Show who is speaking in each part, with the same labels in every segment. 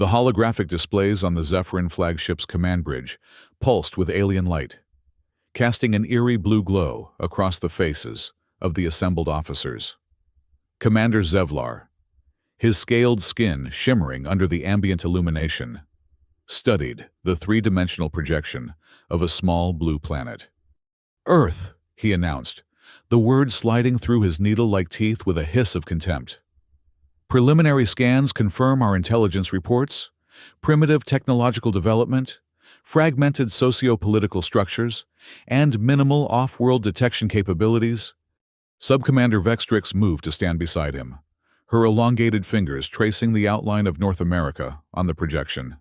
Speaker 1: The holographic displays on the Zephyrin flagship's command bridge pulsed with alien light, casting an eerie blue glow across the faces of the assembled officers. Commander Zevlar, his scaled skin shimmering under the ambient illumination, studied the three-dimensional projection of a small blue planet. "Earth," he announced, the word sliding through his needle-like teeth with a hiss of contempt. "Preliminary scans confirm our intelligence reports. Primitive technological development, fragmented socio-political structures, and minimal off-world detection capabilities." Subcommander Vextrix moved to stand beside him, her elongated fingers tracing the outline of North America on the projection.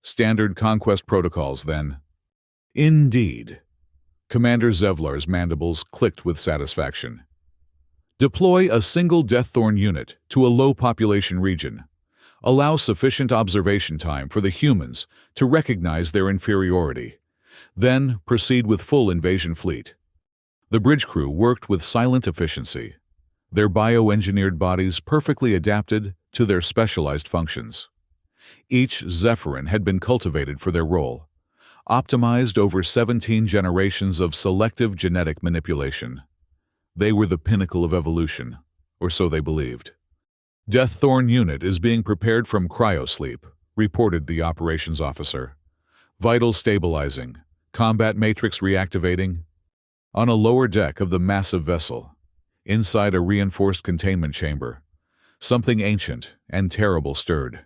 Speaker 1: "Standard conquest protocols, then." "Indeed." Commander Zevlar's mandibles clicked with satisfaction. "Deploy a single Deaththorn unit to a low-population region. Allow sufficient observation time for the humans to recognize their inferiority. Then proceed with full invasion fleet." The bridge crew worked with silent efficiency, their bioengineered bodies perfectly adapted to their specialized functions. Each Zephyrin had been cultivated for their role, optimized over 17 generations of selective genetic manipulation. They were the pinnacle of evolution, or so they believed. "Deaththorn unit is being prepared from cryosleep," reported the operations officer. "Vitals stabilizing, combat matrix reactivating." On a lower deck of the massive vessel, inside a reinforced containment chamber, something ancient and terrible stirred.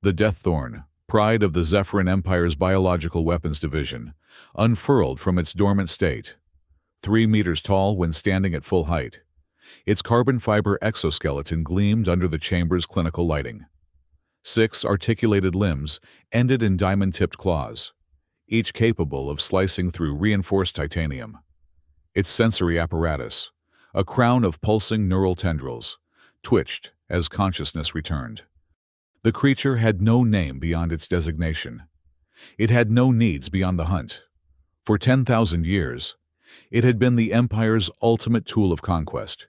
Speaker 1: The Deaththorn, pride of the Zephyrin Empire's biological weapons division, unfurled from its dormant state, 3 meters tall when standing at full height. Its carbon fiber exoskeleton gleamed under the chamber's clinical lighting. 6 articulated limbs ended in diamond-tipped claws, each capable of slicing through reinforced titanium. Its sensory apparatus, a crown of pulsing neural tendrils, twitched as consciousness returned. The creature had no name beyond its designation. It had no needs beyond the hunt. For 10,000 years, it had been the Empire's ultimate tool of conquest,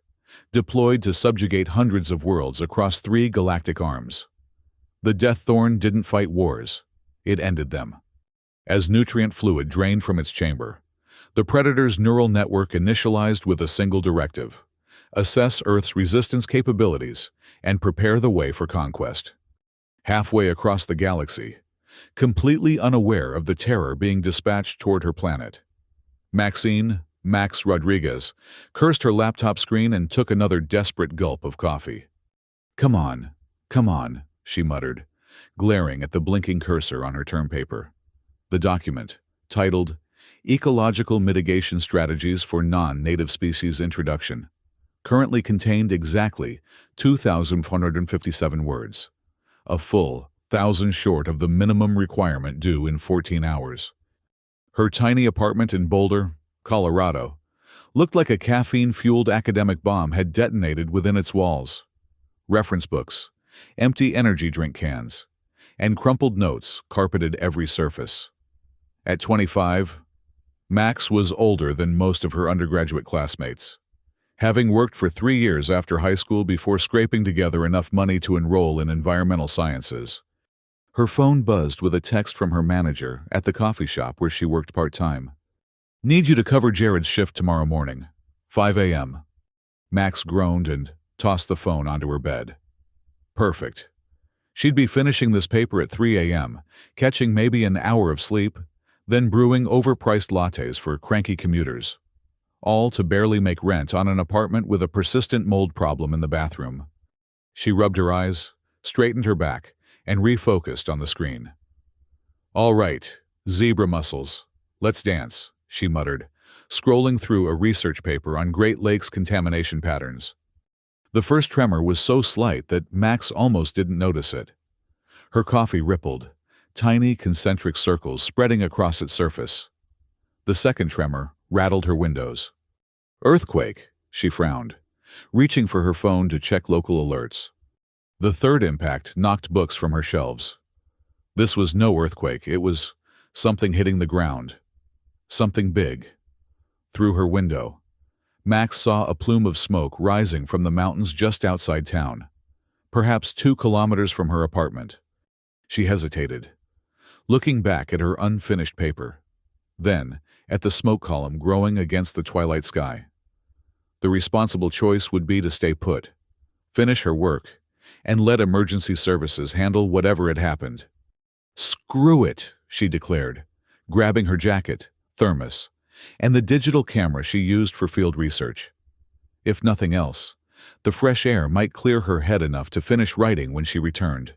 Speaker 1: deployed to subjugate hundreds of worlds across 3 galactic arms. The Deaththorn didn't fight wars, it ended them. As nutrient fluid drained from its chamber, the Predator's neural network initialized with a single directive: assess Earth's resistance capabilities and prepare the way for conquest. Halfway across the galaxy, completely unaware of the terror being dispatched toward her planet, Max Rodriguez, cursed her laptop screen and took another desperate gulp of coffee. Come on," she muttered, glaring at the blinking cursor on her term paper. The document, titled Ecological Mitigation Strategies for Non-Native Species Introduction, currently contained exactly 2,457 words, a full 1,000 short of the minimum requirement due in 14 hours. Her tiny apartment in Boulder, Colorado, looked like a caffeine-fueled academic bomb had detonated within its walls. Reference books, empty energy drink cans, and crumpled notes carpeted every surface. At 25, Max was older than most of her undergraduate classmates, having worked for 3 years after high school before scraping together enough money to enroll in environmental sciences. Her phone buzzed with a text from her manager at the coffee shop where she worked part-time. "Need you to cover Jared's shift tomorrow morning, 5 a.m. Max groaned and tossed the phone onto her bed. Perfect. She'd be finishing this paper at 3 a.m., catching maybe an hour of sleep, then brewing overpriced lattes for cranky commuters, all to barely make rent on an apartment with a persistent mold problem in the bathroom. She rubbed her eyes, straightened her back, and refocused on the screen. "All right, zebra muscles, let's dance," she muttered, scrolling through a research paper on Great Lakes contamination patterns. The first tremor was so slight that Max almost didn't notice it. Her coffee rippled, tiny concentric circles spreading across its surface. The second tremor rattled her windows. "Earthquake," she frowned, reaching for her phone to check local alerts. The third impact knocked books from her shelves. This was no earthquake, it was something hitting the ground. Something big. Through her window, Max saw a plume of smoke rising from the mountains just outside town, perhaps 2 kilometers from her apartment. She hesitated, looking back at her unfinished paper, then at the smoke column growing against the twilight sky. The responsible choice would be to stay put, finish her work, and let emergency services handle whatever had happened. "Screw it," she declared, grabbing her jacket, thermos, and the digital camera she used for field research. If nothing else, the fresh air might clear her head enough to finish writing when she returned.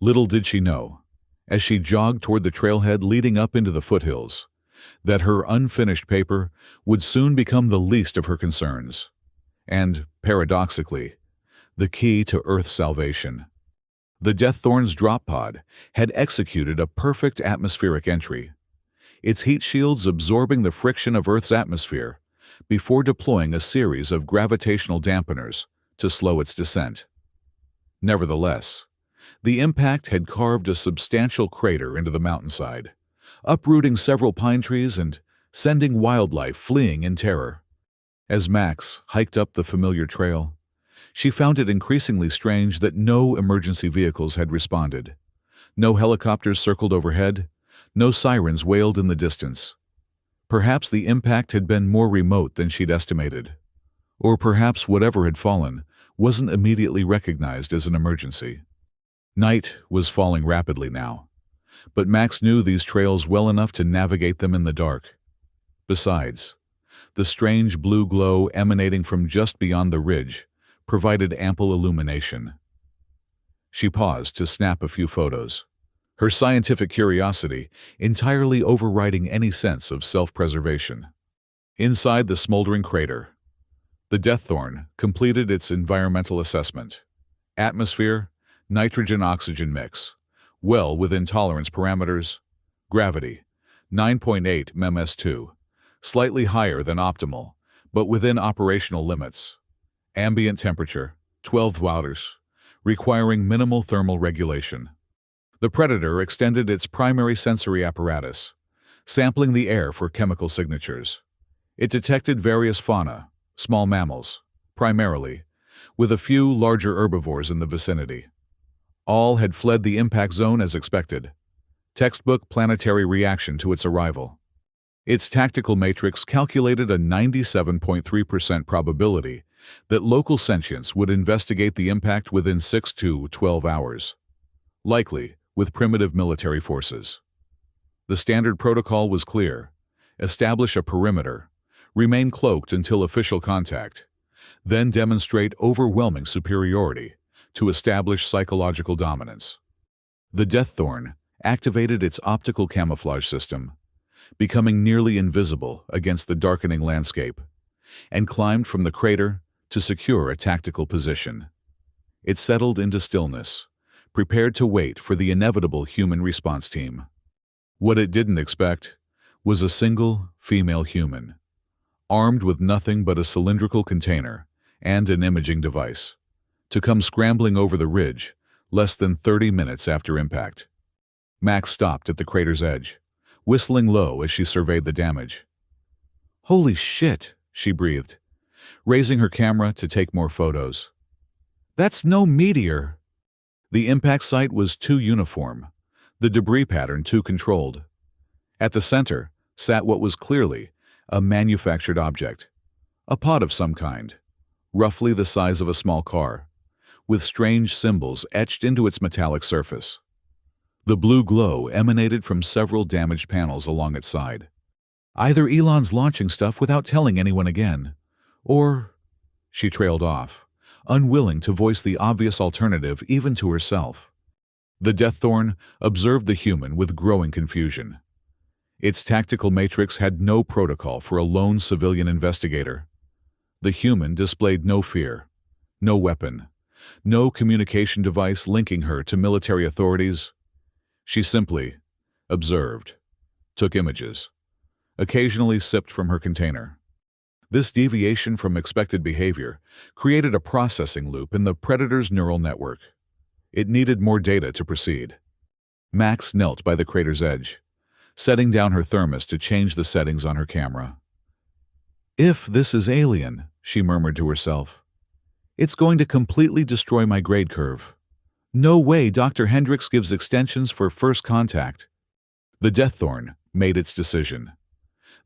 Speaker 1: Little did she know, as she jogged toward the trailhead leading up into the foothills, that her unfinished paper would soon become the least of her concerns, and, paradoxically, the key to Earth's salvation. The Deaththorn's drop pod had executed a perfect atmospheric entry, its heat shields absorbing the friction of Earth's atmosphere before deploying a series of gravitational dampeners to slow its descent. Nevertheless, the impact had carved a substantial crater into the mountainside, uprooting several pine trees and sending wildlife fleeing in terror. As Max hiked up the familiar trail, she found it increasingly strange that no emergency vehicles had responded. No helicopters circled overhead, no sirens wailed in the distance. Perhaps the impact had been more remote than she'd estimated. Or perhaps whatever had fallen wasn't immediately recognized as an emergency. Night was falling rapidly now, but Max knew these trails well enough to navigate them in the dark. Besides, the strange blue glow emanating from just beyond the ridge provided ample illumination. She paused to snap a few photos, her scientific curiosity entirely overriding any sense of self-preservation. Inside the smoldering crater, the Deaththorn completed its environmental assessment. Atmosphere, nitrogen-oxygen mix, well within tolerance parameters. Gravity, 9.8 ms2, slightly higher than optimal, but within operational limits. Ambient temperature, 12 Wouters, requiring minimal thermal regulation. The Predator extended its primary sensory apparatus, sampling the air for chemical signatures. It detected various fauna, small mammals, primarily, with a few larger herbivores in the vicinity. All had fled the impact zone as expected. Textbook planetary reaction to its arrival. Its tactical matrix calculated a 97.3% probability that local sentients would investigate the impact within 6 to 12 hours. Likely with primitive military forces. The standard protocol was clear: establish a perimeter, remain cloaked until official contact, then demonstrate overwhelming superiority to establish psychological dominance. The Deaththorn activated its optical camouflage system, becoming nearly invisible against the darkening landscape, and climbed from the crater to secure a tactical position. It settled into stillness, prepared to wait for the inevitable human response team. What it didn't expect was a single female human, armed with nothing but a cylindrical container and an imaging device, to come scrambling over the ridge less than 30 minutes after impact. Max stopped at the crater's edge, whistling low as she surveyed the damage. "Holy shit," she breathed, raising her camera to take more photos. "That's no meteor." The impact site was too uniform, the debris pattern too controlled. At the center sat what was clearly a manufactured object, a pod of some kind, roughly the size of a small car, with strange symbols etched into its metallic surface. The blue glow emanated from several damaged panels along its side. Either Elon's launching stuff without telling anyone again, or... She trailed off, unwilling to voice the obvious alternative even to herself. The Deaththorn observed the human with growing confusion. Its tactical matrix had no protocol for a lone civilian investigator. The human displayed no fear, no weapon, no communication device linking her to military authorities. She simply observed, took images, occasionally sipped from her container. This deviation from expected behavior created a processing loop in the Predator's neural network. It needed more data to proceed. Max knelt by the crater's edge, setting down her thermos to change the settings on her camera. "If this is alien," she murmured to herself, "it's going to completely destroy my grade curve. No way Dr. Hendricks gives extensions for first contact. The Deaththorn made its decision.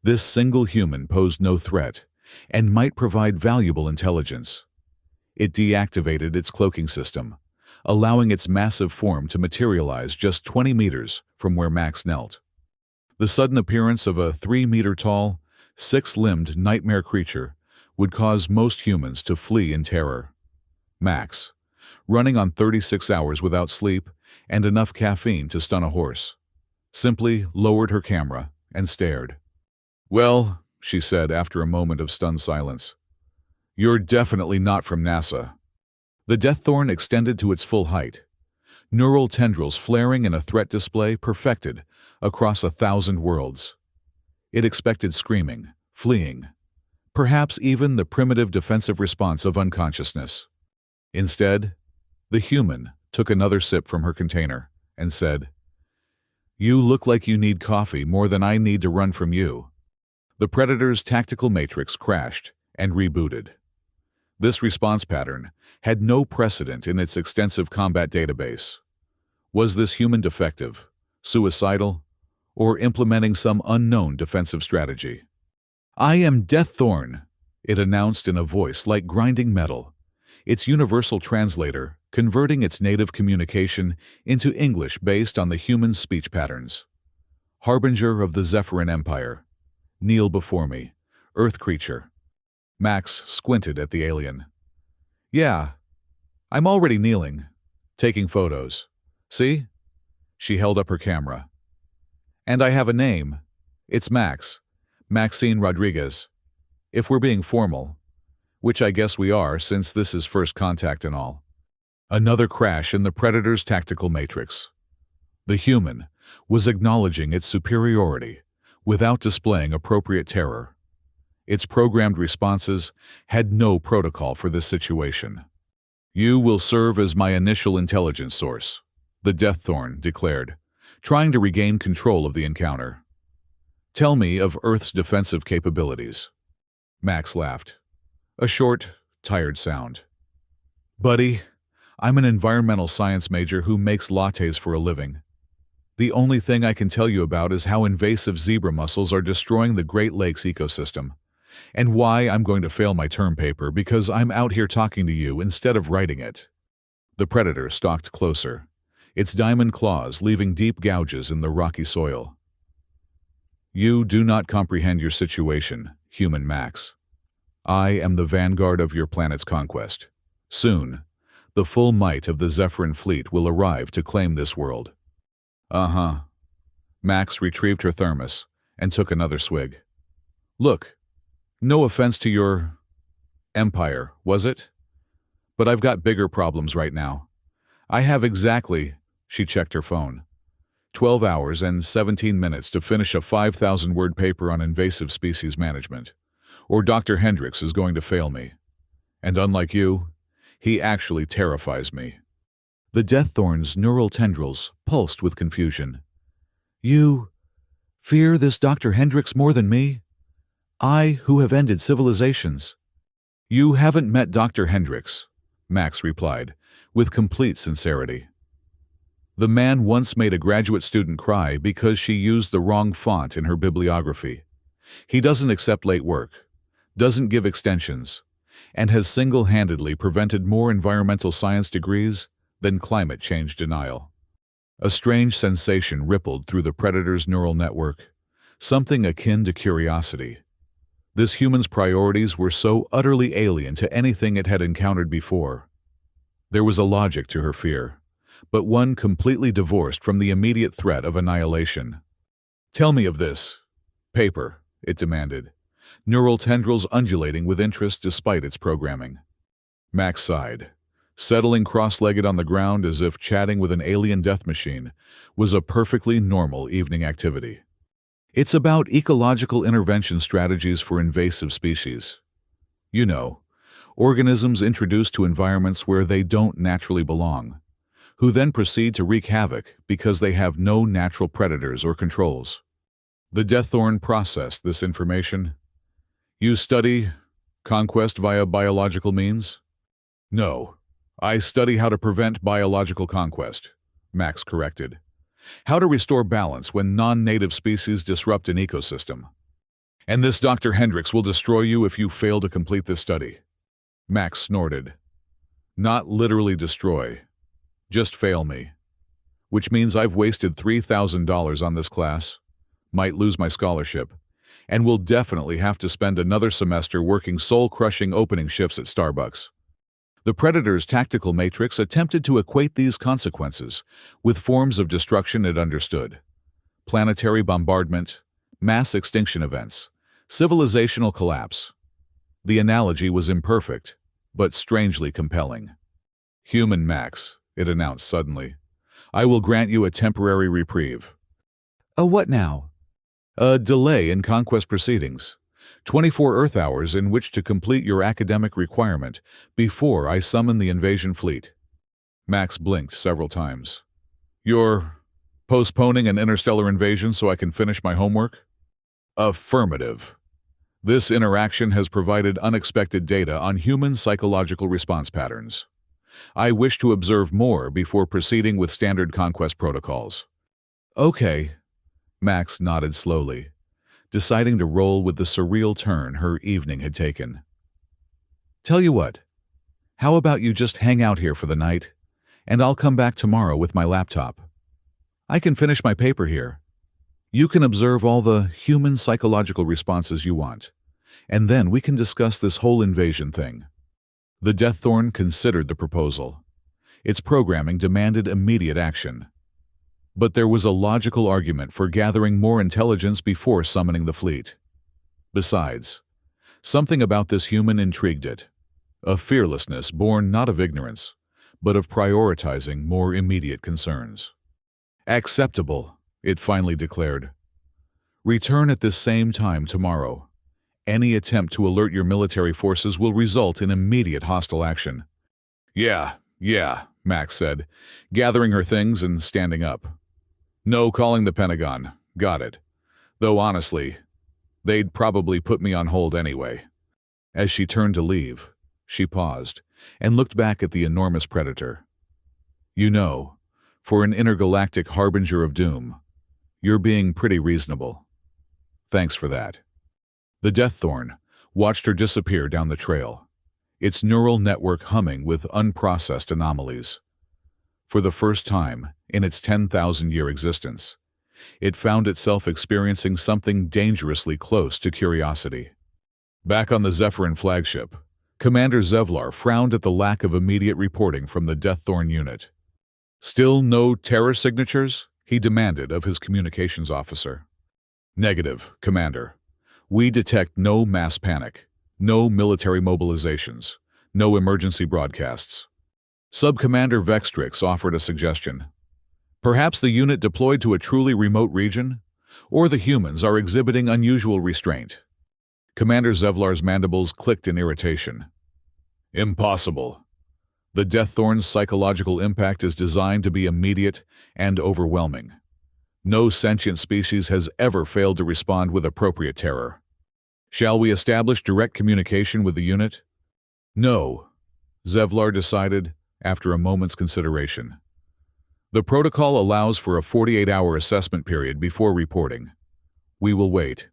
Speaker 1: This single human posed no threat and might provide valuable intelligence. It deactivated its cloaking system, allowing its massive form to materialize just 20 meters from where Max knelt. The sudden appearance of a 3-meter-tall, 6-limbed nightmare creature would cause most humans to flee in terror. Max, running on 36 hours without sleep and enough caffeine to stun a horse, simply lowered her camera and stared. "Well," she said after a moment of stunned silence, "you're definitely not from NASA." The Deaththorn extended to its full height, neural tendrils flaring in a threat display perfected across 1,000 worlds. It expected screaming, fleeing, perhaps even the primitive defensive response of unconsciousness. Instead, the human took another sip from her container and said, "You look like you need coffee more than I need to run from you." The Predator's tactical matrix crashed and rebooted. This response pattern had no precedent in its extensive combat database. Was this human defective, suicidal, or implementing some unknown defensive strategy? "I am Deaththorn," it announced in a voice like grinding metal, its universal translator converting its native communication into English based on the human's speech patterns. "Harbinger of the Zephyrin Empire. Kneel before me, Earth creature." Max squinted at the alien. "Yeah, I'm already kneeling, taking photos. See?" She held up her camera. "And I have a name. It's Max. Maxine Rodriguez. If we're being formal, which I guess we are since this is first contact and all." Another crash in the Predator's tactical matrix. The human was acknowledging its superiority without displaying appropriate terror. Its programmed responses had no protocol for this situation. "You will serve as my initial intelligence source," the Deaththorn declared, trying to regain control of the encounter. "Tell me of Earth's defensive capabilities." Max laughed. A short, tired sound. "Buddy, I'm an environmental science major who makes lattes for a living. The only thing I can tell you about is how invasive zebra mussels are destroying the Great Lakes ecosystem, and why I'm going to fail my term paper because I'm out here talking to you instead of writing it." The Predator stalked closer, its diamond claws leaving deep gouges in the rocky soil. "You do not comprehend your situation, human Max. I am the vanguard of your planet's conquest. Soon, the full might of the Zephyrin fleet will arrive to claim this world." "Uh-huh." Max retrieved her thermos and took another swig. "Look, no offense to your empire, was it? But I've got bigger problems right now. I have exactly," she checked her phone, 12 hours and 17 minutes to finish a 5,000-word paper on invasive species management, or Dr. Hendricks is going to fail me. And unlike you, he actually terrifies me." The Deaththorn's neural tendrils pulsed with confusion. "You fear this Dr. Hendricks more than me? I, who have ended civilizations." "You haven't met Dr. Hendricks," Max replied, with complete sincerity. "The man once made a graduate student cry because she used the wrong font in her bibliography. He doesn't accept late work, doesn't give extensions, and has single-handedly prevented more environmental science degrees than climate change denial." A strange sensation rippled through the Predator's neural network, something akin to curiosity. This human's priorities were so utterly alien to anything it had encountered before. There was a logic to her fear, but one completely divorced from the immediate threat of annihilation. "Tell me of this paper," it demanded, neural tendrils undulating with interest despite its programming. Max sighed. Settling cross-legged on the ground as if chatting with an alien death machine was a perfectly normal evening activity. "It's about ecological intervention strategies for invasive species. You know, organisms introduced to environments where they don't naturally belong, who then proceed to wreak havoc because they have no natural predators or controls." The Deaththorn processed this information. "You study conquest via biological means?" "No, I study how to prevent biological conquest, Max corrected. How to restore balance when non-native species disrupt an ecosystem. And this Dr. Hendricks will destroy you if you fail to complete this study. Max snorted. Not literally destroy. Just fail me. Which means I've wasted $3,000 on this class, might lose my scholarship, and will definitely have to spend another semester working soul-crushing opening shifts at Starbucks. The Predator's tactical matrix attempted to equate these consequences with forms of destruction it understood. Planetary bombardment, mass extinction events, civilizational collapse. The analogy was imperfect, but strangely compelling. Human Max, it announced suddenly. I will grant you a temporary reprieve. A what now? A delay in conquest proceedings. 24 Earth hours in which to complete your academic requirement before I summon the invasion fleet. Max blinked several times. You're postponing an interstellar invasion so I can finish my homework? Affirmative. This interaction has provided unexpected data on human psychological response patterns. I wish to observe more before proceeding with standard conquest protocols. Okay, Max nodded slowly, deciding to roll with the surreal turn her evening had taken. Tell you what, how about you just hang out here for the night, and I'll come back tomorrow with my laptop. I can finish my paper here. You can observe all the human psychological responses you want, and then we can discuss this whole invasion thing. The Deaththorn considered the proposal. Its programming demanded immediate action. But there was a logical argument for gathering more intelligence before summoning the fleet. Besides, something about this human intrigued it. A fearlessness born not of ignorance, but of prioritizing more immediate concerns. Acceptable, it finally declared. Return at this same time tomorrow. Any attempt to alert your military forces will result in immediate hostile action. Yeah, Max said, gathering her things and standing up. No calling the Pentagon. Got it. Though honestly, they'd probably put me on hold anyway. As she turned to leave, she paused and looked back at the enormous Predator. You know, for an intergalactic harbinger of doom, you're being pretty reasonable. Thanks for that. The Deaththorn watched her disappear down the trail, its neural network humming with unprocessed anomalies. For the first time in its 10,000-year existence, it found itself experiencing something dangerously close to curiosity. Back on the Zephyrin flagship, Commander Zevlar frowned at the lack of immediate reporting from the Deaththorn unit. Still no terror signatures? He demanded of his communications officer. Negative, Commander. We detect no mass panic, no military mobilizations, no emergency broadcasts. Subcommander Vextrix offered a suggestion. Perhaps the unit deployed to a truly remote region? Or the humans are exhibiting unusual restraint? Commander Zevlar's mandibles clicked in irritation. Impossible. The Deaththorn's psychological impact is designed to be immediate and overwhelming. No sentient species has ever failed to respond with appropriate terror. Shall we establish direct communication with the unit? No, Zevlar decided after a moment's consideration. The protocol allows for a 48-hour assessment period before reporting. We will wait.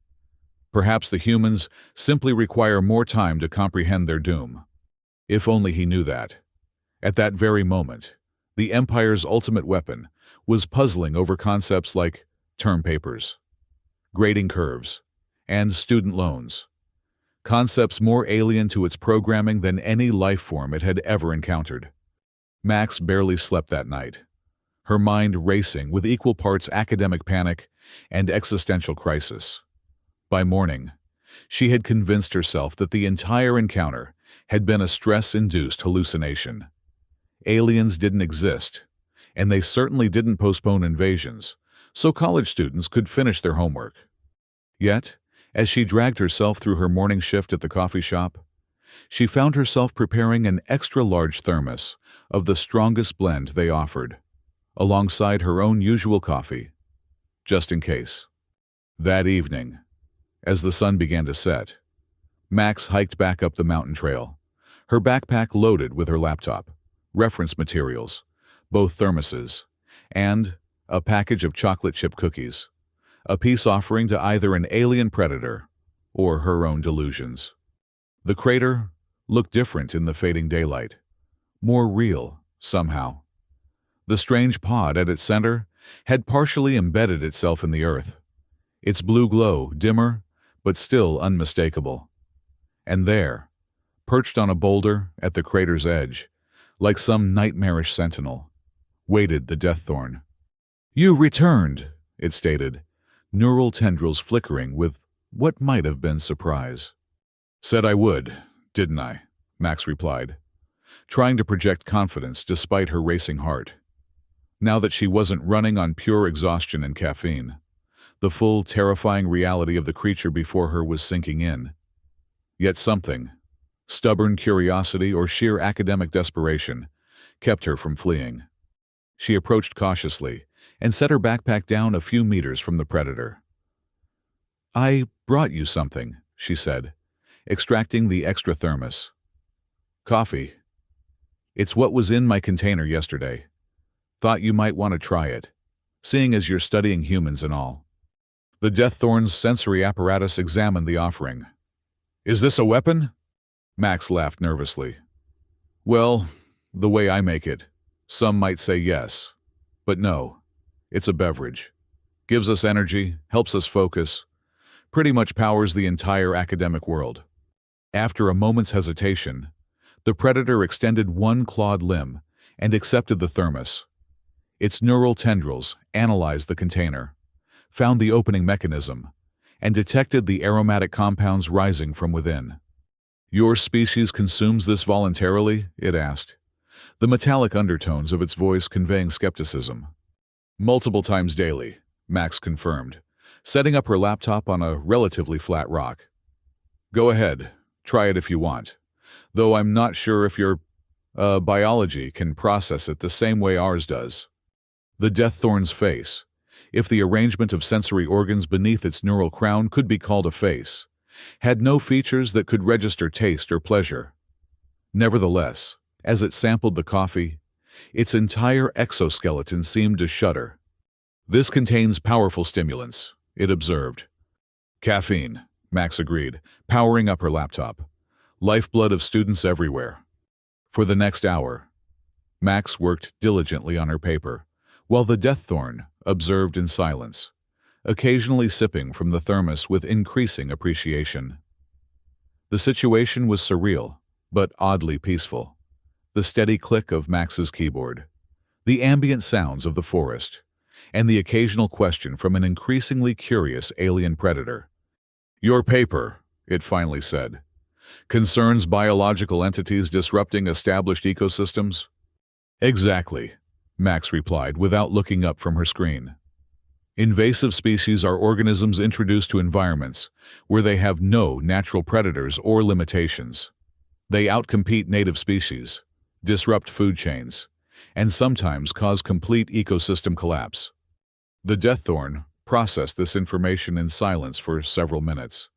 Speaker 1: Perhaps the humans simply require more time to comprehend their doom. If only he knew that. At that very moment, the Empire's ultimate weapon was puzzling over concepts like term papers, grading curves, and student loans. Concepts more alien to its programming than any life form it had ever encountered. Max barely slept that night, her mind racing with equal parts academic panic and existential crisis. By morning, she had convinced herself that the entire encounter had been a stress-induced hallucination. Aliens didn't exist, and they certainly didn't postpone invasions, so college students could finish their homework. Yet, as she dragged herself through her morning shift at the coffee shop, she found herself preparing an extra-large thermos of the strongest blend they offered, alongside her own usual coffee, just in case. That evening, as the sun began to set, Max hiked back up the mountain trail, her backpack loaded with her laptop, reference materials, both thermoses, and a package of chocolate chip cookies, a peace offering to either an alien predator or her own delusions. The crater looked different in the fading daylight, more real, somehow. The strange pod at its center had partially embedded itself in the earth, its blue glow dimmer but still unmistakable. And there, perched on a boulder at the crater's edge, like some nightmarish sentinel, waited the deaththorn. "You returned," it stated, neural tendrils flickering with what might have been surprise. "Said I would, didn't I?" Max replied, trying to project confidence despite her racing heart. Now that she wasn't running on pure exhaustion and caffeine, the full, terrifying reality of the creature before her was sinking in. Yet something, stubborn curiosity or sheer academic desperation, kept her from fleeing. She approached cautiously and set her backpack down a few meters from the predator. "I brought you something," she said, extracting the extra thermos. "Coffee. It's what was in my container yesterday. Thought you might want to try it, seeing as you're studying humans and all." The Deaththorn's sensory apparatus examined the offering. "Is this a weapon?" Max laughed nervously. "Well, the way I make it, some might say yes, but no. It's a beverage. Gives us energy, helps us focus, pretty much powers the entire academic world." After a moment's hesitation, the predator extended one clawed limb and accepted the thermos. Its neural tendrils analyzed the container, found the opening mechanism, and detected the aromatic compounds rising from within. "Your species consumes this voluntarily?" it asked, the metallic undertones of its voice conveying skepticism. "Multiple times daily," Max confirmed, setting up her laptop on a relatively flat rock. "Go ahead, try it if you want, though I'm not sure if your biology can process it the same way ours does." The Deaththorn's face, if the arrangement of sensory organs beneath its neural crown could be called a face, had no features that could register taste or pleasure. Nevertheless, as it sampled the coffee, its entire exoskeleton seemed to shudder. "This contains powerful stimulants," it observed. "Caffeine," Max agreed, powering up her laptop. "Lifeblood of students everywhere." For the next hour, Max worked diligently on her paper, while the Deaththorn observed in silence, occasionally sipping from the thermos with increasing appreciation. The situation was surreal, but oddly peaceful. The steady click of Max's keyboard, the ambient sounds of the forest, and the occasional question from an increasingly curious alien predator. "Your paper," it finally said, "concerns biological entities disrupting established ecosystems?" "Exactly," Max replied without looking up from her screen. "Invasive species are organisms introduced to environments where they have no natural predators or limitations. They outcompete native species, disrupt food chains, and sometimes cause complete ecosystem collapse." The Deaththorn processed this information in silence for several minutes.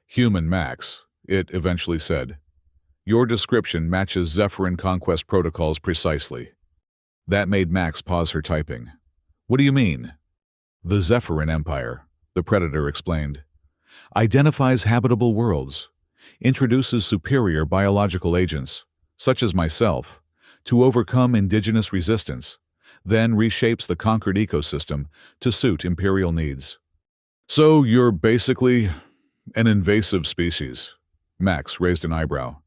Speaker 1: "Human Max," it eventually said, "your description matches Zephyrin conquest protocols precisely." That made Max pause her typing. "What do you mean?" "The Zephyrin Empire," the Predator explained, "identifies habitable worlds, introduces superior biological agents, such as myself, to overcome indigenous resistance, then reshapes the conquered ecosystem to suit imperial needs." "So you're basically an invasive species," Max raised an eyebrow.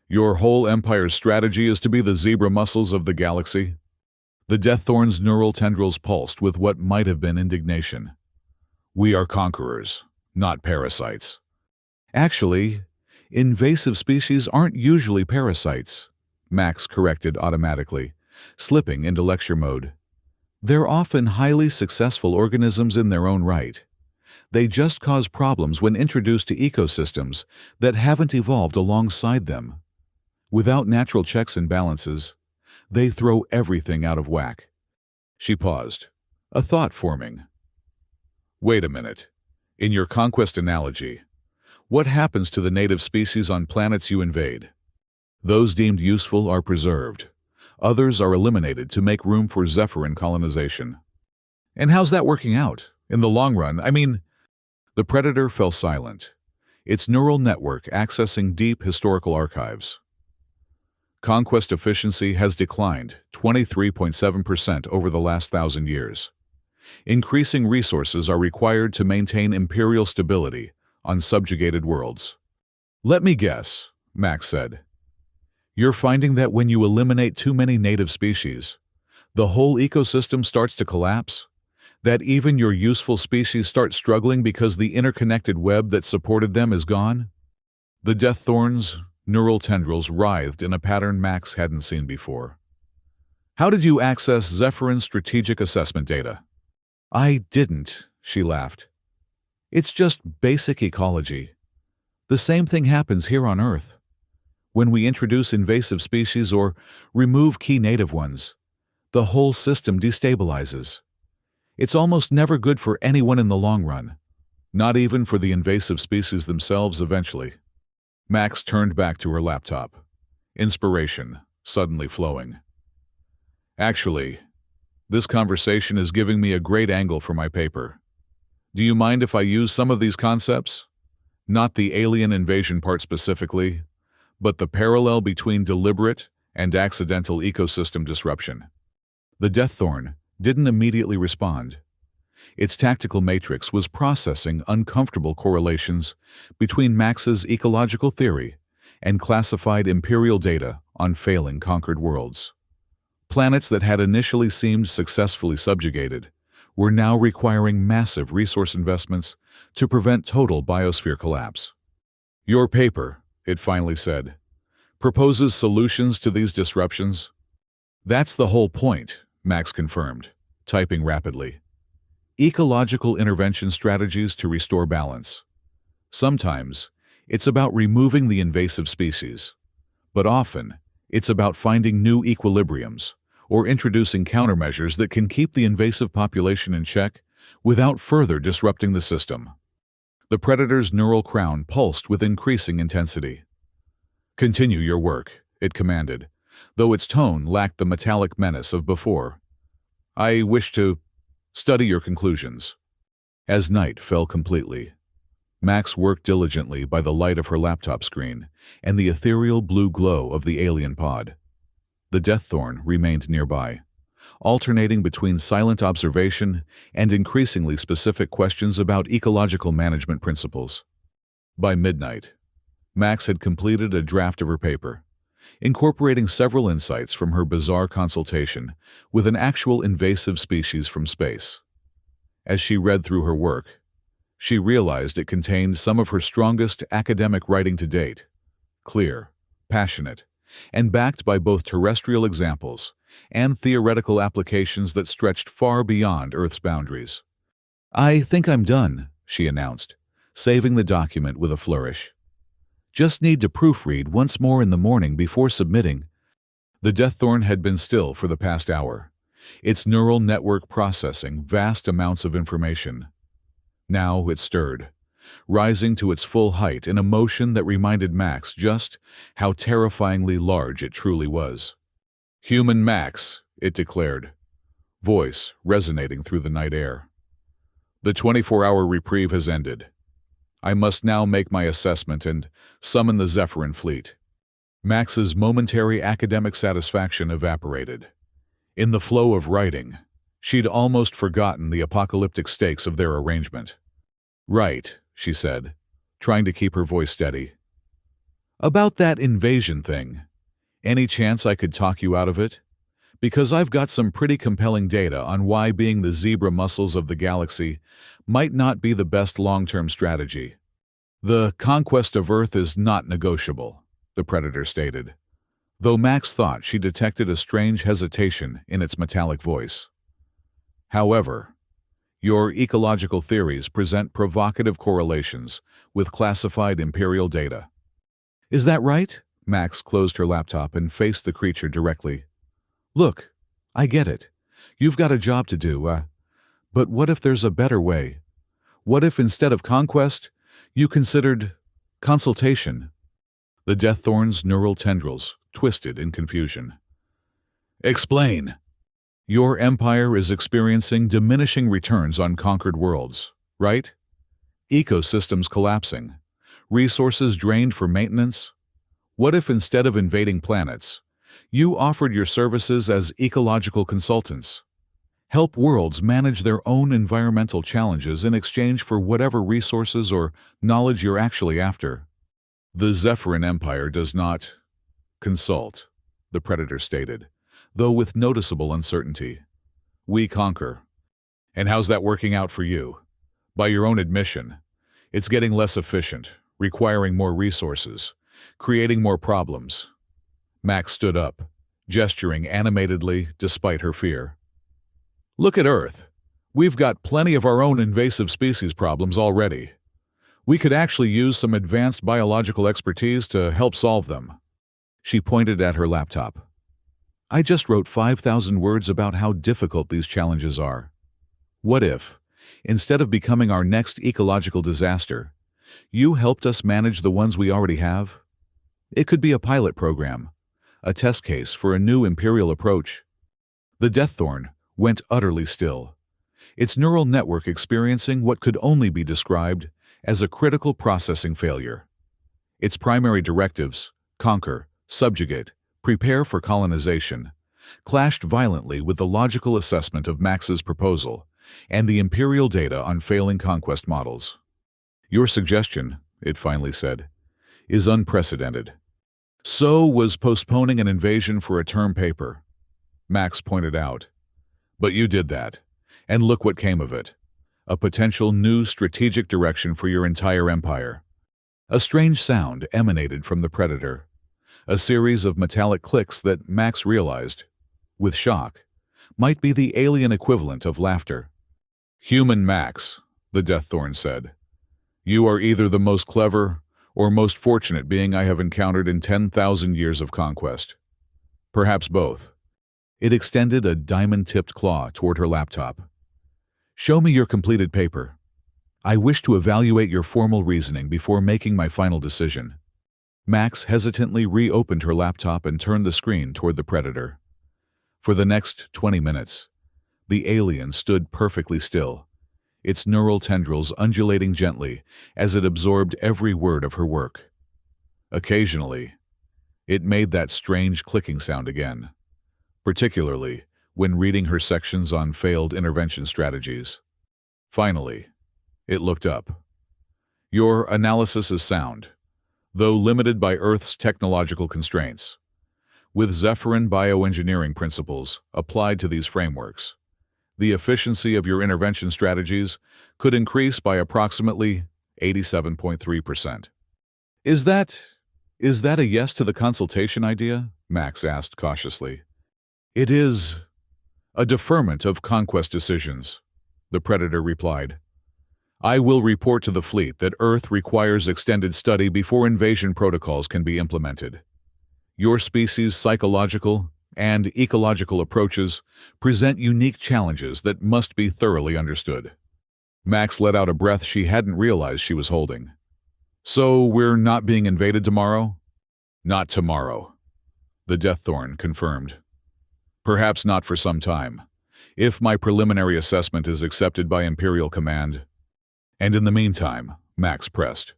Speaker 1: "Your whole empire's strategy is to be the zebra mussels of the galaxy?" The Deaththorn's neural tendrils pulsed with what might have been indignation. "We are conquerors, not parasites." "Actually, invasive species aren't usually parasites," Max corrected automatically, slipping into lecture mode. "They're often highly successful organisms in their own right. They just cause problems when introduced to ecosystems that haven't evolved alongside them. Without natural checks and balances, they throw everything out of whack." She paused, a thought forming. "Wait a minute. In your conquest analogy, what happens to the native species on planets you invade? Those deemed useful are preserved, Others are eliminated to make room for Zephyrin colonization. And how's that working out? In the long run, the Predator fell silent, its neural network accessing deep historical archives. Conquest efficiency has declined 23.7% over the last 1,000 years. Increasing resources are required to maintain imperial stability on subjugated worlds. Let me guess, Max said. You're finding that when you eliminate too many native species, the whole ecosystem starts to collapse? That even your useful species start struggling because the interconnected web that supported them is gone? The Deaththorn's neural tendrils writhed in a pattern Max hadn't seen before. How did you access Zephyrин's strategic assessment data? I didn't, she laughed. It's just basic ecology. The same thing happens here on Earth. When we introduce invasive species or remove key native ones, the whole system destabilizes. It's almost never good for anyone in the long run, not even for the invasive species themselves eventually. Max turned back to her laptop, inspiration suddenly flowing. Actually, this conversation is giving me a great angle for my paper. Do you mind if I use some of these concepts? Not the alien invasion part specifically, but the parallel between deliberate and accidental ecosystem disruption. The Deaththorn didn't immediately respond. Its tactical matrix was processing uncomfortable correlations between Max's ecological theory and classified imperial data on failing conquered worlds. Planets that had initially seemed successfully subjugated were now requiring massive resource investments to prevent total biosphere collapse. Your paper, it finally said, proposes solutions to these disruptions? That's the whole point, Max confirmed, typing rapidly. Ecological intervention strategies to restore balance. Sometimes, it's about removing the invasive species, but often, it's about finding new equilibriums or introducing countermeasures that can keep the invasive population in check without further disrupting the system. The Predator's neural crown pulsed with increasing intensity. Continue your work, it commanded, though its tone lacked the metallic menace of before. I wish to study your conclusions. As night fell completely, Max worked diligently by the light of her laptop screen and the ethereal blue glow of the alien pod. The Deaththorn remained nearby, alternating between silent observation and increasingly specific questions about ecological management principles. By midnight, Max had completed a draft of her paper, incorporating several insights from her bizarre consultation with an actual invasive species from space. As she read through her work, she realized it contained some of her strongest academic writing to date, clear, passionate, and backed by both terrestrial examples and theoretical applications that stretched far beyond Earth's boundaries. I think I'm done, she announced, saving the document with a flourish. Just need to proofread once more in the morning before submitting. The Deaththorn had been still for the past hour, its neural network processing vast amounts of information. Now it stirred, rising to its full height in a motion that reminded Max just how terrifyingly large it truly was. Human Max, it declared, voice resonating through the night air. The 24-hour reprieve has ended. I must now make my assessment and summon the Zephyrin fleet. Max's momentary academic satisfaction evaporated. In the flow of writing, she'd almost forgotten the apocalyptic stakes of their arrangement. Right, she said, trying to keep her voice steady. About that invasion thing, any chance I could talk you out of it? Because I've got some pretty compelling data on why being the zebra mussels of the galaxy might not be the best long-term strategy. The conquest of Earth is not negotiable, the Predator stated, though Max thought she detected a strange hesitation in its metallic voice. However, your ecological theories present provocative correlations with classified imperial data. Is that right? Max closed her laptop and faced the creature directly. Look, I get it. You've got a job to do, but what if there's a better way? What if instead of conquest, you considered consultation? The Deaththorn's neural tendrils twisted in confusion. Explain. Your empire is experiencing diminishing returns on conquered worlds, right? Ecosystems collapsing, resources drained for maintenance. What if instead of invading planets, you offered your services as ecological consultants? Help worlds manage their own environmental challenges in exchange for whatever resources or knowledge you're actually after. The Zephyrin Empire does not consult, the Predator stated, though with noticeable uncertainty. We conquer. And how's that working out for you? By your own admission, it's getting less efficient, requiring more resources, creating more problems. Max stood up, gesturing animatedly despite her fear. Look at Earth. We've got plenty of our own invasive species problems already. We could actually use some advanced biological expertise to help solve them. She pointed at her laptop. I just wrote 5,000 words about how difficult these challenges are. What if, instead of becoming our next ecological disaster, you helped us manage the ones we already have? It could be a pilot program, a test case for a new imperial approach. The Deaththorn went utterly still, its neural network experiencing what could only be described as a critical processing failure. Its primary directives, conquer, subjugate, prepare for colonization, clashed violently with the logical assessment of Max's proposal and the imperial data on failing conquest models. Your suggestion, it finally said, is unprecedented. So was postponing an invasion for a term paper, Max pointed out. But you did that, and look what came of it. A potential new strategic direction for your entire empire. A strange sound emanated from the Predator, a series of metallic clicks that Max realized, with shock, might be the alien equivalent of laughter. Human Max, the Deaththorn said. You are either the most clever or most fortunate being I have encountered in 10,000 years of conquest. Perhaps both. It extended a diamond-tipped claw toward her laptop. Show me your completed paper. I wish to evaluate your formal reasoning before making my final decision. Max hesitantly reopened her laptop and turned the screen toward the Predator. For the next 20 minutes, the alien stood perfectly still, its neural tendrils undulating gently as it absorbed every word of her work. Occasionally, it made that strange clicking sound again, particularly when reading her sections on failed intervention strategies. Finally, it looked up. Your analysis is sound, though limited by Earth's technological constraints. With Zephyrin bioengineering principles applied to these frameworks, the efficiency of your intervention strategies could increase by approximately 87.3%. Is that a yes to the consultation idea? Max asked cautiously. It is a deferment of conquest decisions, the Predator replied. I will report to the fleet that Earth requires extended study before invasion protocols can be implemented. Your species' psychological and ecological approaches present unique challenges that must be thoroughly understood. Max let out a breath she hadn't realized she was holding. So we're not being invaded tomorrow? Not tomorrow, the Deaththorn confirmed. Perhaps not for some time, if my preliminary assessment is accepted by Imperial Command. And in the meantime, Max pressed.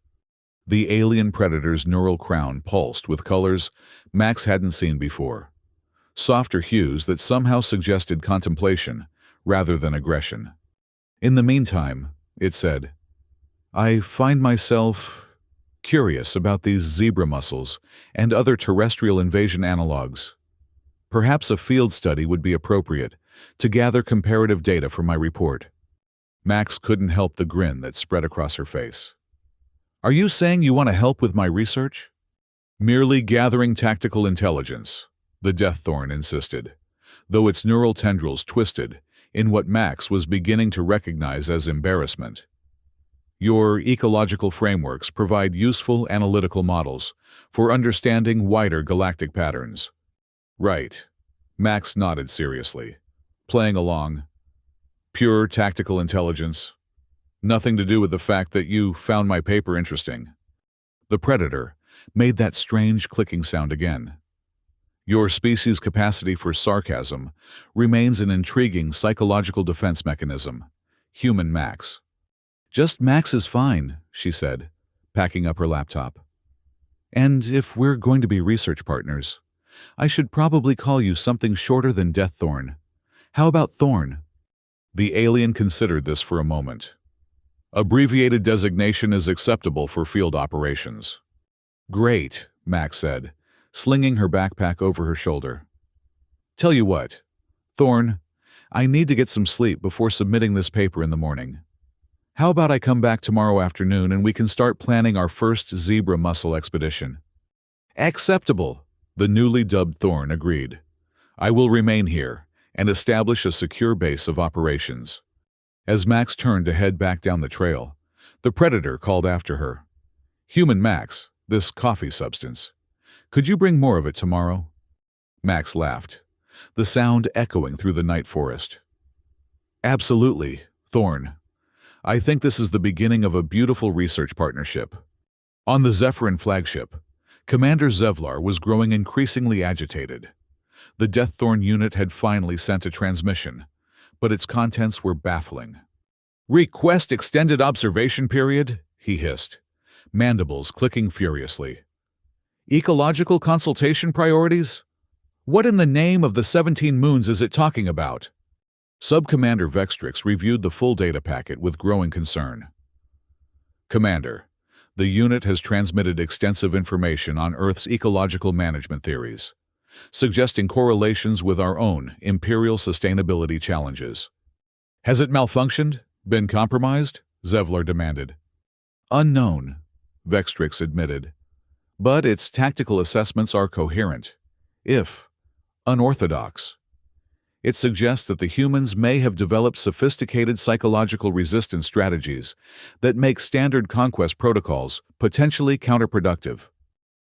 Speaker 1: The alien Predator's neural crown pulsed with colors Max hadn't seen before, softer hues that somehow suggested contemplation rather than aggression. In the meantime, it said, I find myself curious about these zebra mussels and other terrestrial invasion analogs. Perhaps a field study would be appropriate to gather comparative data for my report. Max couldn't help the grin that spread across her face. Are you saying you want to help with my research? Merely gathering tactical intelligence, the Deaththorn insisted, though its neural tendrils twisted in what Max was beginning to recognize as embarrassment. Your ecological frameworks provide useful analytical models for understanding wider galactic patterns. Right. Max nodded seriously, playing along. Pure tactical intelligence. Nothing to do with the fact that you found my paper interesting. The Predator made that strange clicking sound again. Your species' capacity for sarcasm remains an intriguing psychological defense mechanism. Human Max. Just Max is fine, she said, packing up her laptop. And if we're going to be research partners, I should probably call you something shorter than Death Thorn. How about Thorn? The alien considered this for a moment. Abbreviated designation is acceptable for field operations. Great, Max said, slinging her backpack over her shoulder. Tell you what, Thorn, I need to get some sleep before submitting this paper in the morning. How about I come back tomorrow afternoon and we can start planning our first zebra mussel expedition? Acceptable, the newly dubbed Thorn agreed. I will remain here and establish a secure base of operations. As Max turned to head back down the trail, the Predator called after her. Human Max, this coffee substance. Could you bring more of it tomorrow? Max laughed, the sound echoing through the night forest. Absolutely, Thorn. I think this is the beginning of a beautiful research partnership. On the Zephyrin flagship, Commander Zevlar was growing increasingly agitated. The Death Thorn unit had finally sent a transmission, but its contents were baffling. Request extended observation period, he hissed, mandibles clicking furiously. Ecological consultation priorities? What in the name of the 17 moons is it talking about? Sub-Commander Vextrix reviewed the full data packet with growing concern. Commander, the unit has transmitted extensive information on Earth's ecological management theories, suggesting correlations with our own imperial sustainability challenges. Has it malfunctioned? Been compromised? Zevlar demanded. Unknown, Vextrix admitted. But its tactical assessments are coherent, if unorthodox. It suggests that the humans may have developed sophisticated psychological resistance strategies that make standard conquest protocols potentially counterproductive.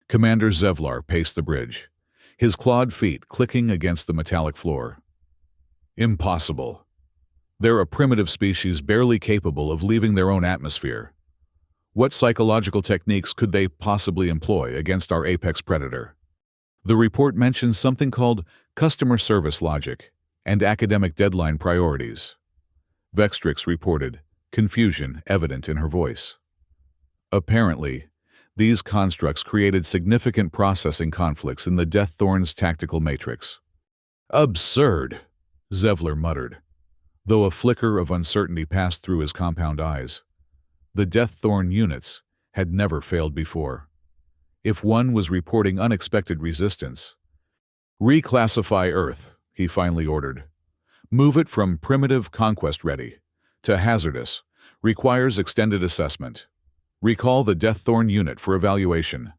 Speaker 1: Commander Zevlar paced the bridge, his clawed feet clicking against the metallic floor. Impossible. They're a primitive species barely capable of leaving their own atmosphere. What psychological techniques could they possibly employ against our apex predator? The report mentions something called customer service logic and academic deadline priorities. Vextrix reported, confusion evident in her voice. Apparently, these constructs created significant processing conflicts in the Death Thorn's tactical matrix. Absurd, Zevlar muttered, though a flicker of uncertainty passed through his compound eyes. The Death Thorn units had never failed before. If one was reporting unexpected resistance, reclassify Earth, he finally ordered. Move it from primitive conquest-ready to hazardous, requires extended assessment. Recall the Death Thorn unit for evaluation.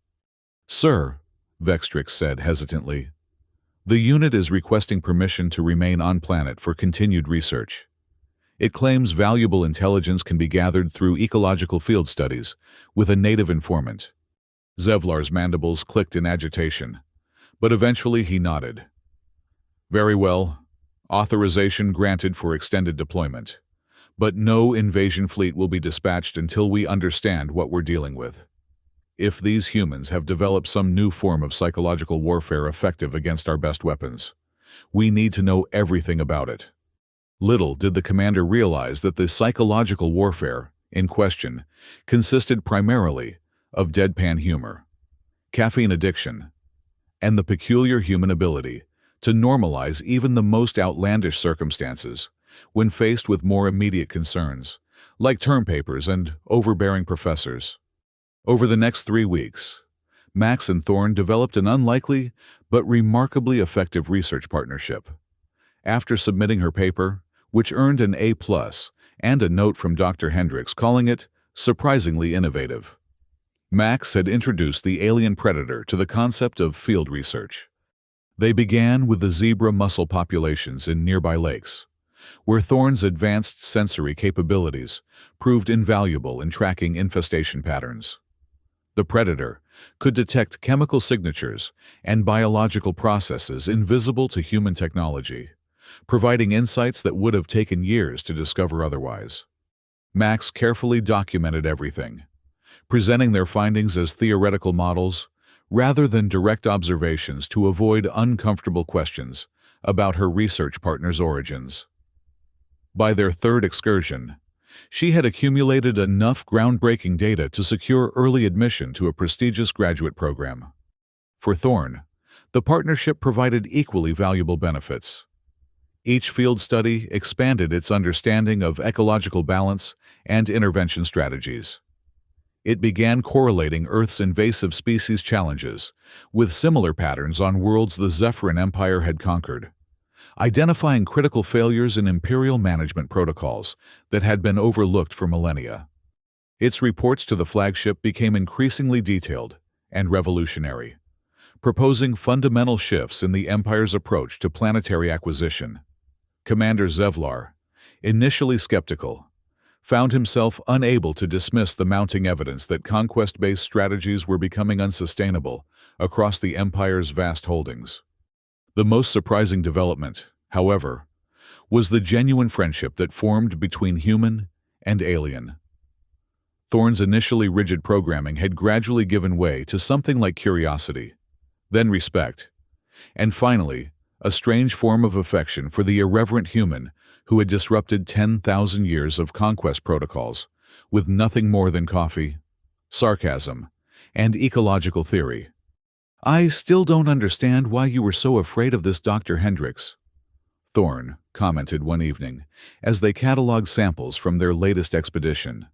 Speaker 1: Sir, Vextrix said hesitantly, the unit is requesting permission to remain on planet for continued research. It claims valuable intelligence can be gathered through ecological field studies with a native informant. Zevlar's mandibles clicked in agitation, but eventually he nodded. Very well. Authorization granted for extended deployment. But no invasion fleet will be dispatched until we understand what we're dealing with. If these humans have developed some new form of psychological warfare effective against our best weapons, we need to know everything about it. Little did the commander realize that the psychological warfare in question consisted primarily of deadpan humor, caffeine addiction, and the peculiar human ability to normalize even the most outlandish circumstances when faced with more immediate concerns, like term papers and overbearing professors. Over the next 3 weeks, Max and Thorn developed an unlikely but remarkably effective research partnership. After submitting her paper, which earned an A+ and a note from Dr. Hendricks calling it surprisingly innovative, Max had introduced the alien predator to the concept of field research. They began with the zebra mussel populations in nearby lakes, where Thorn's advanced sensory capabilities proved invaluable in tracking infestation patterns. The predator could detect chemical signatures and biological processes invisible to human technology, providing insights that would have taken years to discover otherwise. Max carefully documented everything, presenting their findings as theoretical models rather than direct observations to avoid uncomfortable questions about her research partner's origins. By their third excursion, she had accumulated enough groundbreaking data to secure early admission to a prestigious graduate program. For Thorne, the partnership provided equally valuable benefits. Each field study expanded its understanding of ecological balance and intervention strategies. It began correlating Earth's invasive species challenges with similar patterns on worlds the Zephyrin Empire had conquered, identifying critical failures in imperial management protocols that had been overlooked for millennia. Its reports to the flagship became increasingly detailed and revolutionary, proposing fundamental shifts in the Empire's approach to planetary acquisition. Commander Zevlar, initially skeptical, found himself unable to dismiss the mounting evidence that conquest-based strategies were becoming unsustainable across the Empire's vast holdings. The most surprising development, however, was the genuine friendship that formed between human and alien. Thorne's initially rigid programming had gradually given way to something like curiosity, then respect, and finally, a strange form of affection for the irreverent human who had disrupted 10,000 years of conquest protocols with nothing more than coffee, sarcasm, and ecological theory. "I still don't understand why you were so afraid of this Dr. Hendricks," Thorne commented one evening as they cataloged samples from their latest expedition.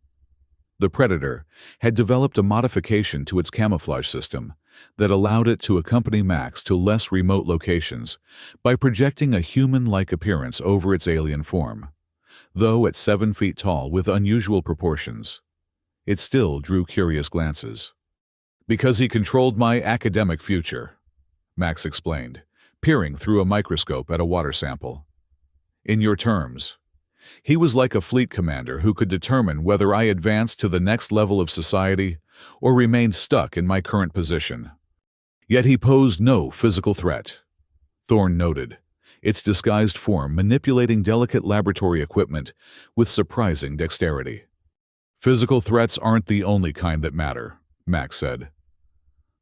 Speaker 1: The Predator had developed a modification to its camouflage system that allowed it to accompany Max to less remote locations by projecting a human-like appearance over its alien form. Though at 7 feet tall with unusual proportions, it still drew curious glances. "Because he controlled my academic future," Max explained, peering through a microscope at a water sample. "In your terms, he was like a fleet commander who could determine whether I advanced to the next level of society or remained stuck in my current position. Yet he posed no physical threat," Thorne noted, its disguised form manipulating delicate laboratory equipment with surprising dexterity. "Physical threats aren't the only kind that matter," Max said.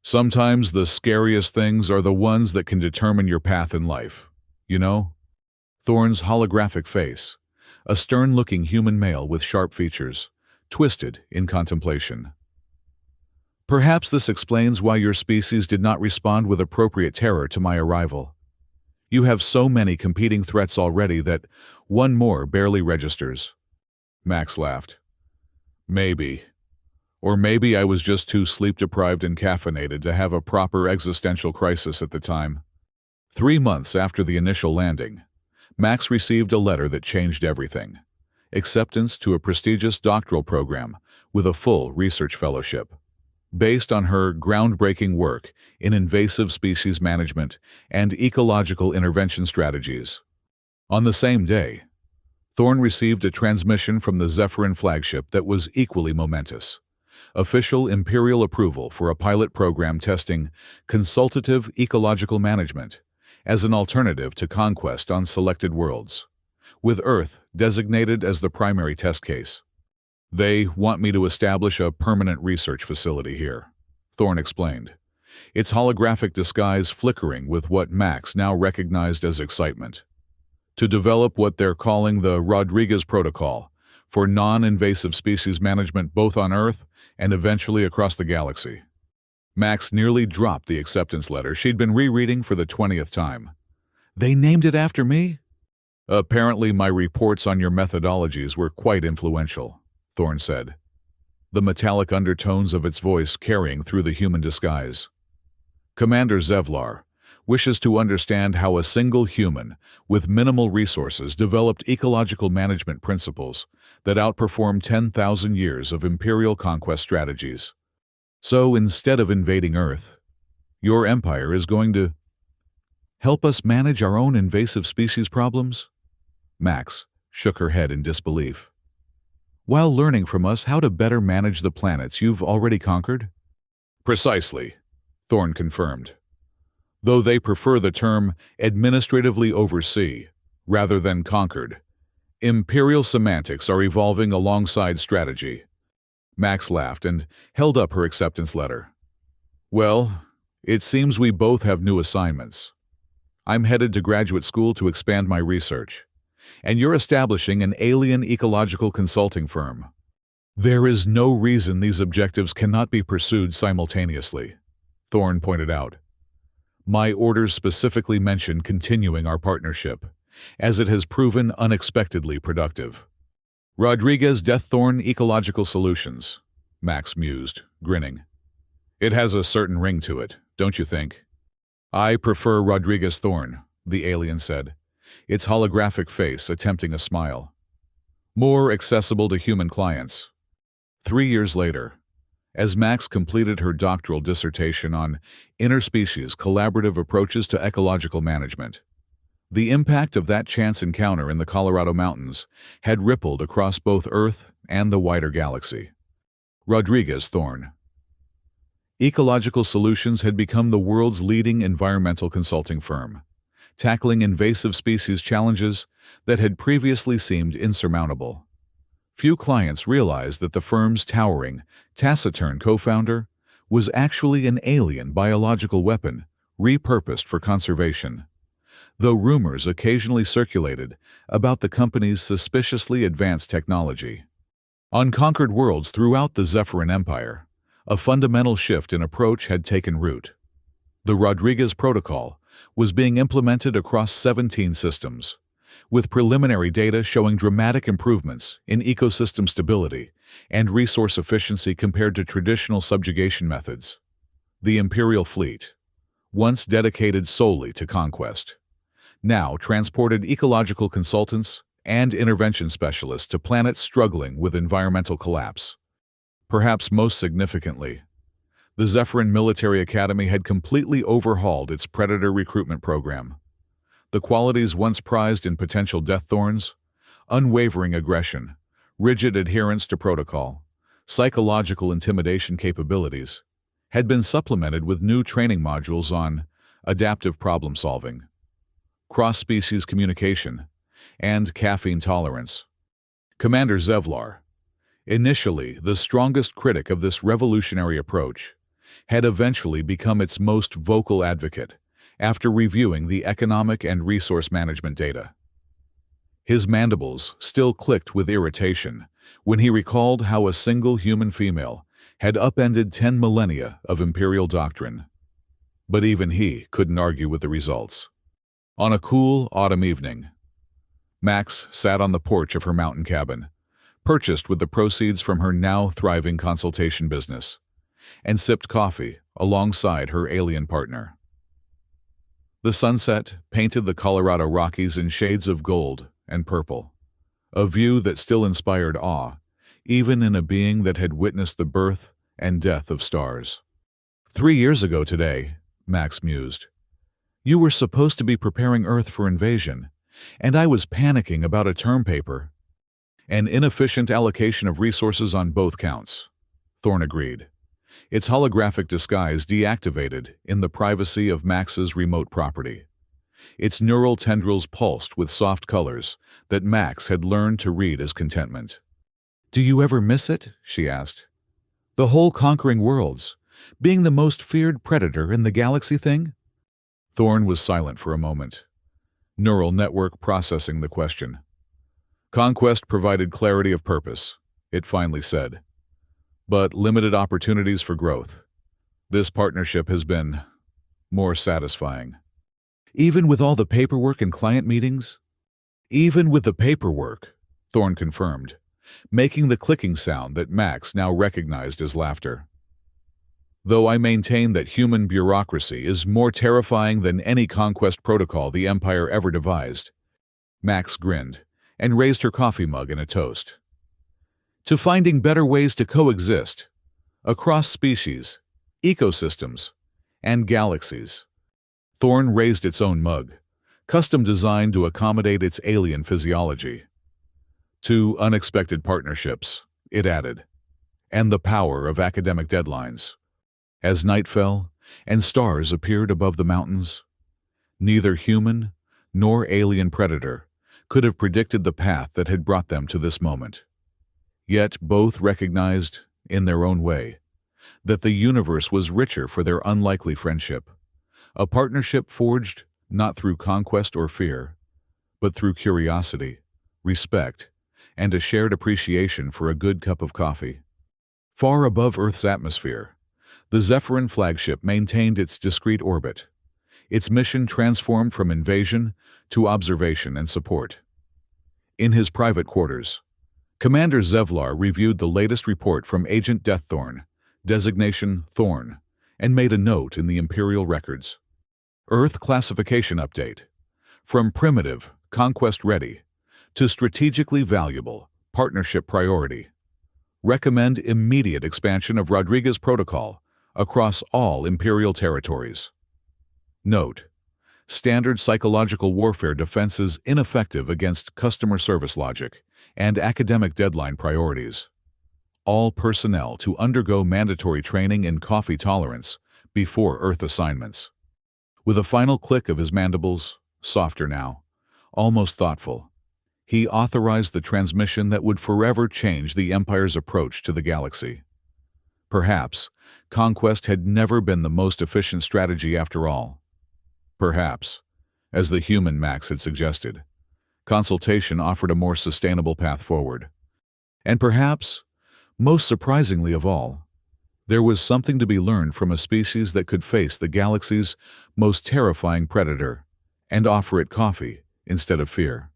Speaker 1: "Sometimes the scariest things are the ones that can determine your path in life. You know?" Thorne's holographic face, a stern-looking human male with sharp features, twisted in contemplation. "Perhaps this explains why your species did not respond with appropriate terror to my arrival. You have so many competing threats already that one more barely registers." Max laughed. "Maybe. Or maybe I was just too sleep-deprived and caffeinated to have a proper existential crisis at the time." 3 months after the initial landing, Max received a letter that changed everything: acceptance to a prestigious doctoral program with a full research fellowship, based on her groundbreaking work in invasive species management and ecological intervention strategies. On the same day, Thorne received a transmission from the Zephyrin flagship that was equally momentous: official Imperial approval for a pilot program testing consultative ecological management as an alternative to conquest on selected worlds, with Earth designated as the primary test case. "They want me to establish a permanent research facility here," Thorne explained, its holographic disguise flickering with what Max now recognized as excitement. "To develop what they're calling the Rodriguez Protocol for non-invasive species management both on Earth and eventually across the galaxy." Max nearly dropped the acceptance letter she'd been rereading for the 20th time. "They named it after me?" "Apparently my reports on your methodologies were quite influential," Thorne said, the metallic undertones of its voice carrying through the human disguise. "Commander Zevlar wishes to understand how a single human with minimal resources developed ecological management principles that outperform 10,000 years of imperial conquest strategies. So instead of invading Earth, your empire is going to help us manage our own invasive species problems?" Max shook her head in disbelief. "While learning from us how to better manage the planets you've already conquered?" "Precisely," Thorne confirmed, though they prefer the term administratively oversee rather than conquered. Imperial semantics are evolving alongside strategy." Max laughed and held up her acceptance letter. "Well, It seems we both have new assignments. I'm headed to graduate school to expand my research, and you're establishing an alien ecological consulting firm. There is no reason these objectives cannot be pursued simultaneously, Thorne pointed out. My orders specifically mention continuing our partnership, as it has proven unexpectedly productive. Rodriguez Deaththorne Ecological Solutions, Max mused, grinning. It has a certain ring to it, don't you think? I prefer Rodriguez Thorne, the alien said, its holographic face attempting a smile. More accessible to human clients. 3 years later, as Max completed her doctoral dissertation on interspecies collaborative approaches to ecological management, the impact of that chance encounter in the Colorado mountains had rippled across both Earth and the wider galaxy. Rodriguez Thorne. Ecological Solutions had become the world's leading environmental consulting firm, tackling invasive species challenges that had previously seemed insurmountable. Few clients realized that the firm's towering, taciturn co-founder was actually an alien biological weapon repurposed for conservation, though rumors occasionally circulated about the company's suspiciously advanced technology. On conquered worlds throughout the Zephyrin Empire, a fundamental shift in approach had taken root. The Rodriguez Protocol was being implemented across 17 systems, with preliminary data showing dramatic improvements in ecosystem stability and resource efficiency compared to traditional subjugation methods. The Imperial fleet, once dedicated solely to conquest, now transported ecological consultants and intervention specialists to planets struggling with environmental collapse. Perhaps most significantly, the Zephyrin Military Academy had completely overhauled its Predator recruitment program. The qualities once prized in potential Deaththorns, unwavering aggression, rigid adherence to protocol, psychological intimidation capabilities, had been supplemented with new training modules on adaptive problem-solving, cross-species communication, and caffeine tolerance. Commander Zevlar, initially the strongest critic of this revolutionary approach, had eventually become its most vocal advocate after reviewing the economic and resource management data. His mandibles still clicked with irritation when he recalled how a single human female had upended 10 millennia of imperial doctrine. But even he couldn't argue with the results. On a cool autumn evening, Max sat on the porch of her mountain cabin, purchased with the proceeds from her now thriving consultation business, and sipped coffee alongside her alien partner. The sunset painted the Colorado Rockies in shades of gold and purple, a view that still inspired awe, even in a being that had witnessed the birth and death of stars. 3 years ago today, Max mused, you were supposed to be preparing Earth for invasion, and I was panicking about a term paper. An inefficient allocation of resources on both counts, Thorne agreed, its holographic disguise deactivated in the privacy of Max's remote property. Its neural tendrils pulsed with soft colors that Max had learned to read as contentment. Do you ever miss it? She asked. The whole conquering worlds, being the most feared predator in the galaxy thing? Thorne was silent for a moment, neural network processing the question. Conquest provided clarity of purpose, it finally said, but limited opportunities for growth. This partnership has been more satisfying. Even with all the paperwork and client meetings? Even with the paperwork, Thorne confirmed, making the clicking sound that Max now recognized as laughter. Though I maintain that human bureaucracy is more terrifying than any conquest protocol the Empire ever devised, Max grinned and raised her coffee mug in a toast. To finding better ways to coexist, across species, ecosystems, and galaxies. Thorne raised its own mug, custom designed to accommodate its alien physiology. To unexpected partnerships, it added, and the power of academic deadlines. As night fell and stars appeared above the mountains, neither human nor alien predator could have predicted the path that had brought them to this moment. Yet both recognized, in their own way, that the universe was richer for their unlikely friendship. A partnership forged not through conquest or fear, but through curiosity, respect, and a shared appreciation for a good cup of coffee. Far above Earth's atmosphere, the Zephyrin flagship maintained its discreet orbit, its mission transformed from invasion to observation and support. In his private quarters, Commander Zevlar reviewed the latest report from Agent Deaththorn, designation Thorn, and made a note in the Imperial records. Earth classification update. From primitive, conquest-ready, to strategically valuable, partnership priority. Recommend immediate expansion of Rodriguez Protocol across all Imperial territories. Note: standard psychological warfare defenses ineffective against customer service logic and academic deadline priorities. All personnel to undergo mandatory training in coffee tolerance before Earth assignments. With a final click of his mandibles, softer now, almost thoughtful, he authorized the transmission that would forever change the Empire's approach to the galaxy. Perhaps conquest had never been the most efficient strategy after all. Perhaps, as the human Max had suggested, consultation offered a more sustainable path forward. And perhaps, most surprisingly of all, there was something to be learned from a species that could face the galaxy's most terrifying predator and offer it coffee instead of fear.